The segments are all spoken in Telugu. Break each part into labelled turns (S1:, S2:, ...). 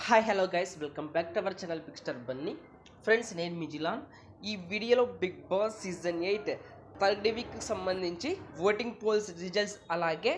S1: Hi hello guys, welcome back to our channel big star Bunny. Friends, నేను మీ జిలాన్. ఈ వీడియోలో బిగ్ బాస్ సీజన్ 8 థర్డ్ వీక్కి సంబంధించి ఓటింగ్ పోల్స్ రిజల్ట్స్, అలాగే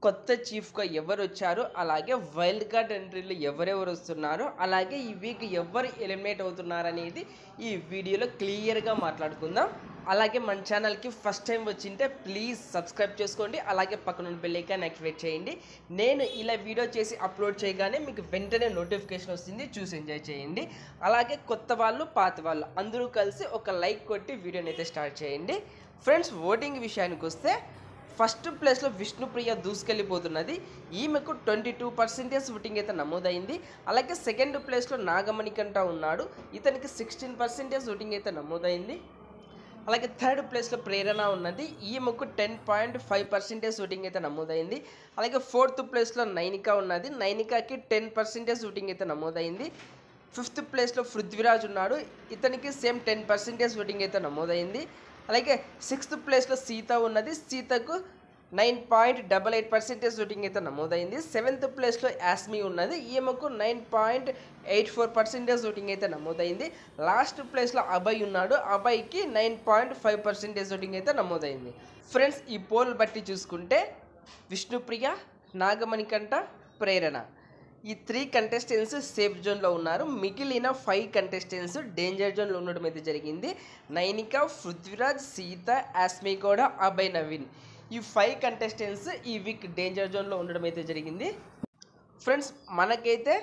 S1: కొత్త చీఫ్గా ఎవరు వచ్చారు, అలాగే వైల్డ్ కార్డ్ ఎంట్రీలు ఎవరెవరు వస్తున్నారు, అలాగే ఈ వీక్ ఎవరు ఎలిమినేట్ అవుతున్నారు అనేది ఈ వీడియోలో క్లియర్గా మాట్లాడుకుందాం. అలాగే మన ఛానల్కి ఫస్ట్ టైం వచ్చింటే ప్లీజ్ సబ్స్క్రైబ్ చేసుకోండి, అలాగే పక్కన బెల్ ఐకాన్ యాక్టివేట్ చేయండి. నేను ఇలా వీడియో చేసి అప్లోడ్ చేయగానే మీకు వెంటనే నోటిఫికేషన్ వస్తుంది, చూసి ఎంజాయ్ చేయండి. అలాగే కొత్త వాళ్ళు పాత వాళ్ళు అందరూ కలిసి ఒక లైక్ కొట్టి వీడియోని అయితే స్టార్ట్ చేయండి. ఫ్రెండ్స్, ఓటింగ్ విషయానికి వస్తే ఫస్ట్ ప్లేస్లో విష్ణుప్రియ దూసుకెళ్ళిపోతున్నది. ఈమెకు 22% ఓటింగ్ అయితే నమోదైంది. అలాగే సెకండ్ ప్లేస్లో నాగమణికంట ఉన్నాడు, ఇతనికి 16% ఓటింగ్ అయితే నమోదైంది. అలాగే థర్డ్ ప్లేస్లో ప్రేరణ ఉన్నది, ఈమెకు 10.5% ఓటింగ్ అయితే నమోదైంది. అలాగే ఫోర్త్ ప్లేస్లో నైనిక ఉన్నది, నైనికాకి 10% ఓటింగ్ అయితే నమోదైంది. ఫిఫ్త్ ప్లేస్లో పృథ్వీరాజ్ ఉన్నాడు, ఇతనికి సేమ్ 10% ఓటింగ్ అయితే నమోదైంది. అలాగే సిక్స్త్ ప్లేస్లో సీత ఉన్నది, సీతకు 9.88% ఓటింగ్ అయితే నమోదైంది. సెవెంత్ ప్లేస్లో యాస్మి ఉన్నది, ఈమెకు 9.84% ఓటింగ్ అయితే నమోదైంది. లాస్ట్ ప్లేస్లో అభయ్ ఉన్నాడు, అభయ్కి 9.5% ఓటింగ్ అయితే నమోదైంది. ఫ్రెండ్స్, ఈ పోల్ బట్టి చూసుకుంటే విష్ణుప్రియ, నాగమణికంట, ప్రేరణ ఈ 3 కంటెస్టెంట్స్ సేఫ్ జోన్లో ఉన్నారు. మిగిలిన 5 కంటెస్టెంట్స్ డేంజర్ జోన్లో ఉండడం అయితే జరిగింది. నైనిక, పృథ్వీరాజ్, సీత, యాస్మి కూడా, అభయ్, నవీన్ ఈ 5 కంటెస్టెంట్స్ ఈ వీక్ డేంజర్ జోన్లో ఉండడం అయితే జరిగింది. ఫ్రెండ్స్, మనకైతే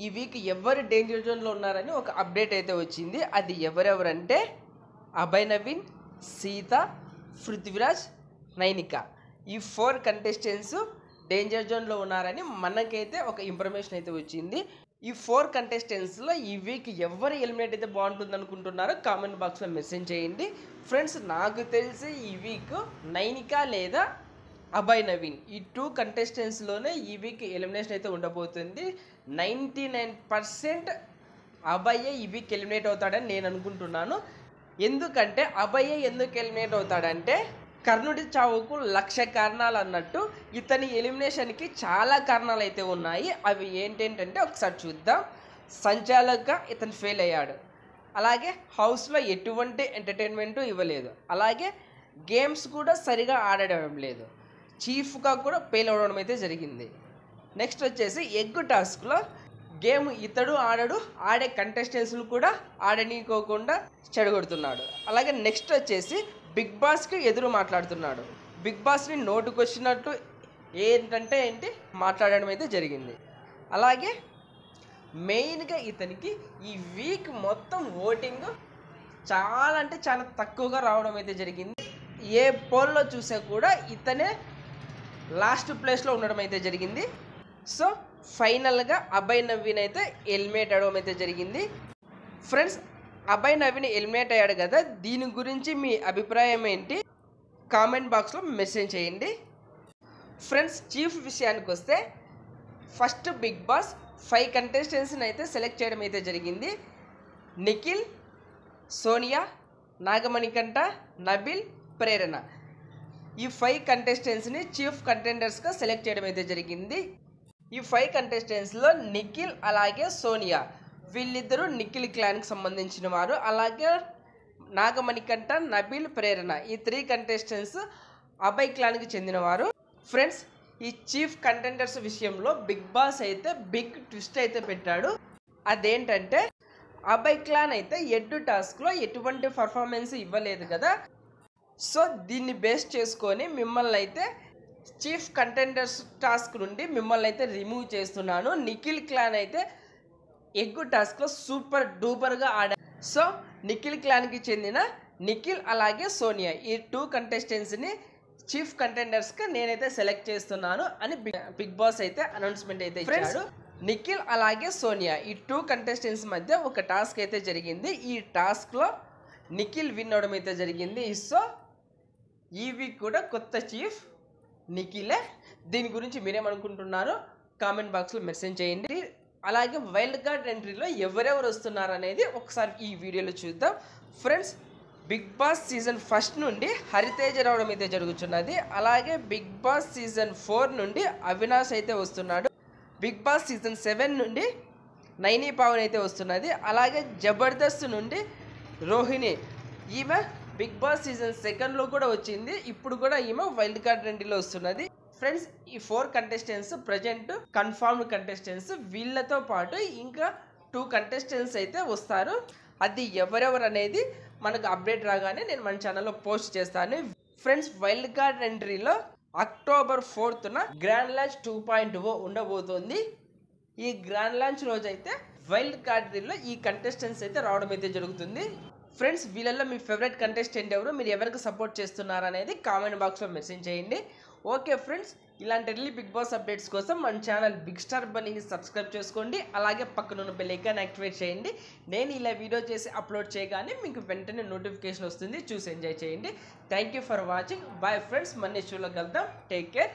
S1: ఈ వీక్ ఎవరు డేంజర్ జోన్లో ఉన్నారని ఒక అప్డేట్ అయితే వచ్చింది. అది ఎవరెవరంటే అభయ్, నవీన్, సీత, పృథ్వీరాజ్, నైనిక ఈ 4 కంటెస్టెంట్స్ డేంజర్ జోన్లో ఉన్నారని మనకైతే ఒక ఇన్ఫర్మేషన్ అయితే వచ్చింది. ఈ 4 కంటెస్టెంట్స్లో ఈ వీక్ ఎవరు ఎలిమినేట్ అయితే బాగుంటుంది అనుకుంటున్నారో కామెంట్ బాక్స్లో మెసేజ్ చేయండి. ఫ్రెండ్స్, నాకు తెలిసి ఈ వీక్ నైనిక లేదా అభయ్, నవీన్ ఈ 2 కంటెస్టెంట్స్లోనే ఈ వీక్ ఎలిమినేషన్ అయితే ఉండబోతుంది. 99% అభయ్ ఈ వీక్ ఎలిమినేట్ అవుతాడని నేను అనుకుంటున్నాను. ఎందుకంటే అభయ్ ఎందుకు ఎలిమినేట్ అవుతాడంటే కర్ణుడి చావుకు 1,00,000 కారణాలు అన్నట్టు ఇతని ఎలిమినేషన్కి చాలా కారణాలు అయితే ఉన్నాయి. అవి ఏంటంటే ఒకసారి చూద్దాం. సంచాలకుగా ఇతను ఫెయిల్ అయ్యాడు, అలాగే హౌస్లో ఎటువంటి ఎంటర్టైన్మెంటు ఇవ్వలేదు, అలాగే గేమ్స్ కూడా సరిగా ఆడడం లేదు, చీఫ్గా కూడా ఫెయిల్ అవ్వడం అయితే జరిగింది. నెక్స్ట్ వచ్చేసి ఎగ్ టాస్క్లో గేమ్ ఇతడు ఆడడు, ఆడే కంటెస్టెంట్స్లు కూడా ఆడనీకోకుండా చెడగొడుతున్నాడు. అలాగే నెక్స్ట్ వచ్చేసి బిగ్ బాస్కి ఎదురు మాట్లాడుతున్నాడు, బిగ్ బాస్ని నోటుకు వచ్చినట్టు ఏంటి మాట్లాడడం అయితే జరిగింది. అలాగే మెయిన్గా ఇతనికి ఈ వీక్ మొత్తం ఓటింగ్ చాలా అంటే చాలా తక్కువగా రావడం అయితే జరిగింది. ఏ పోల్లో చూసా కూడా ఇతనే లాస్ట్ ప్లేస్లో ఉండడం అయితే జరిగింది. సో ఫైనల్గా అభయ్, నవీన్ అయితే ఎలిమినేట్ అవ్వడం అయితే జరిగింది. ఫ్రెండ్స్, అభయ్, నవీన్ ఎలిమినేట్ అయ్యాడు కదా, దీని గురించి మీ అభిప్రాయం ఏంటి కామెంట్ బాక్స్లో మెసేజ్ చేయండి. ఫ్రెండ్స్, చీఫ్ విషయానికి వస్తే ఫస్ట్ బిగ్ బాస్ 5 కంటెస్టెంట్స్ని అయితే సెలెక్ట్ చేయడం అయితే జరిగింది. నిఖిల్, సోనియా, నాగమణికంట, నబిల్, ప్రేరణ ఈ 5 కంటెస్టెంట్స్ని చీఫ్ కంటెండర్స్గా సెలెక్ట్ చేయడం అయితే జరిగింది. ఈ 5 కంటెస్టెంట్స్లో నిఖిల్ అలాగే సోనియా వీళ్ళిద్దరూ నిఖిల్ క్లాన్కి సంబంధించిన వారు, అలాగే నాగమణికంట, నబిల్, ప్రేరణ ఈ 3 కంటెస్టెంట్స్ అభయ్ క్లాన్కి చెందినవారు. ఫ్రెండ్స్, ఈ చీఫ్ కంటెండర్స్ విషయంలో బిగ్ బాస్ అయితే బిగ్ ట్విస్ట్ అయితే పెట్టాడు. అదేంటంటే అభయ్ క్లాన్ అయితే ఎడ్డు టాస్క్లో ఎటువంటి పర్ఫార్మెన్స్ ఇవ్వలేదు కదా, సో దీన్ని బేస్ చేసుకొని మిమ్మల్ని అయితే చీఫ్ కంటెండర్స్ టాస్క్ నుండి మిమ్మల్ని అయితే రిమూవ్ చేస్తున్నాను. నిఖిల్ క్లాన్ అయితే ఎగ్గు టాస్క్లో సూపర్ డూపర్గా ఆడారు. సో నిఖిల్ క్లాన్కి చెందిన నిఖిల్ అలాగే సోనియా ఈ 2 కంటెస్టెంట్స్ని చీఫ్ కంటెండర్స్గా నేనైతే సెలెక్ట్ చేస్తున్నాను అని బిగ్ బాస్ అయితే అనౌన్స్మెంట్ అయితే ఇచ్చాడు. నిఖిల్ అలాగే సోనియా ఈ 2 కంటెస్టెంట్స్ మధ్య ఒక టాస్క్ అయితే జరిగింది. ఈ టాస్క్లో నిఖిల్ విన్ అవడం అయితే జరిగింది. సో ఈ వీక్ కూడా కొత్త చీఫ్ నిఖిలే. దీని గురించి మీరేమనుకుంటున్నారో కామెంట్ బాక్స్లో మెసేజ్ చేయండి. అలాగే వైల్డ్ కార్డ్ ఎంట్రీలో ఎవరెవరు వస్తున్నారు అనేది ఒకసారి ఈ వీడియోలో చూద్దాం. ఫ్రెండ్స్, బిగ్ బాస్ సీజన్ 1 నుండి హరితేజ రావడం అయితే జరుగుతున్నది. అలాగే బిగ్ బాస్ సీజన్ 4 నుండి అవినాష్ అయితే వస్తున్నాడు. బిగ్ బాస్ సీజన్ 7 నుండి నైని పవన్ అయితే వస్తున్నది. అలాగే జబర్దస్త్ నుండి రోహిణి, ఈమె బిగ్ బాస్ సీజన్ 2లో కూడా వచ్చింది. ఇప్పుడు కూడా ఈమె వైల్డ్ కార్డ్ ఎంట్రీలో వస్తున్నది. ఫ్రెండ్స్, ఈ 4 కంటెస్టెంట్స్ ప్రజెంట్ కన్ఫర్మ్డ్ కంటెస్టెంట్స్. వీళ్ళతో పాటు ఇంకా 2 కంటెస్టెంట్స్ అయితే వస్తారు. అది ఎవరెవరు అనేది మనకు అప్డేట్ రాగానే నేను మన ఛానల్లో పోస్ట్ చేస్తాను. ఫ్రెండ్స్, వైల్డ్ కార్డ్ ఎంట్రీలో అక్టోబర్ 4న గ్రాండ్ లాంచ్ 2.0 ఉండబోతోంది. ఈ గ్రాండ్ లాంచ్ రోజు అయితే వైల్డ్ కార్డ్లో ఈ కంటెస్టెంట్స్ అయితే రావడం అయితే జరుగుతుంది. ఫ్రెండ్స్, వీళ్ళల్లో మీ ఫేవరెట్ కంటెస్టెంట్ ఎవరు, మీరు ఎవరికి సపోర్ట్ చేస్తున్నారు అనేది కామెంట్ బాక్స్లో మెసేజ్ చేయండి. ఓకే ఫ్రెండ్స్, ఇలాంటి ఎర్లీ బిగ్ బాస్ అప్డేట్స్ కోసం మన ఛానల్ బిగ్ స్టార్ బన్నీని సబ్స్క్రైబ్ చేసుకోండి. అలాగే పక్కనున్న బెల్ ఐకాన్ యాక్టివేట్ చేయండి. నేను ఇలా వీడియో చేసి అప్లోడ్ చేయగానే మీకు వెంటనే నోటిఫికేషన్ వస్తుంది. చూసి ఎంజాయ్ చేయండి. Thank you for watching. Bye friends, మన నెక్స్ట్ వీడియోలో కలుద్దాం. Take care.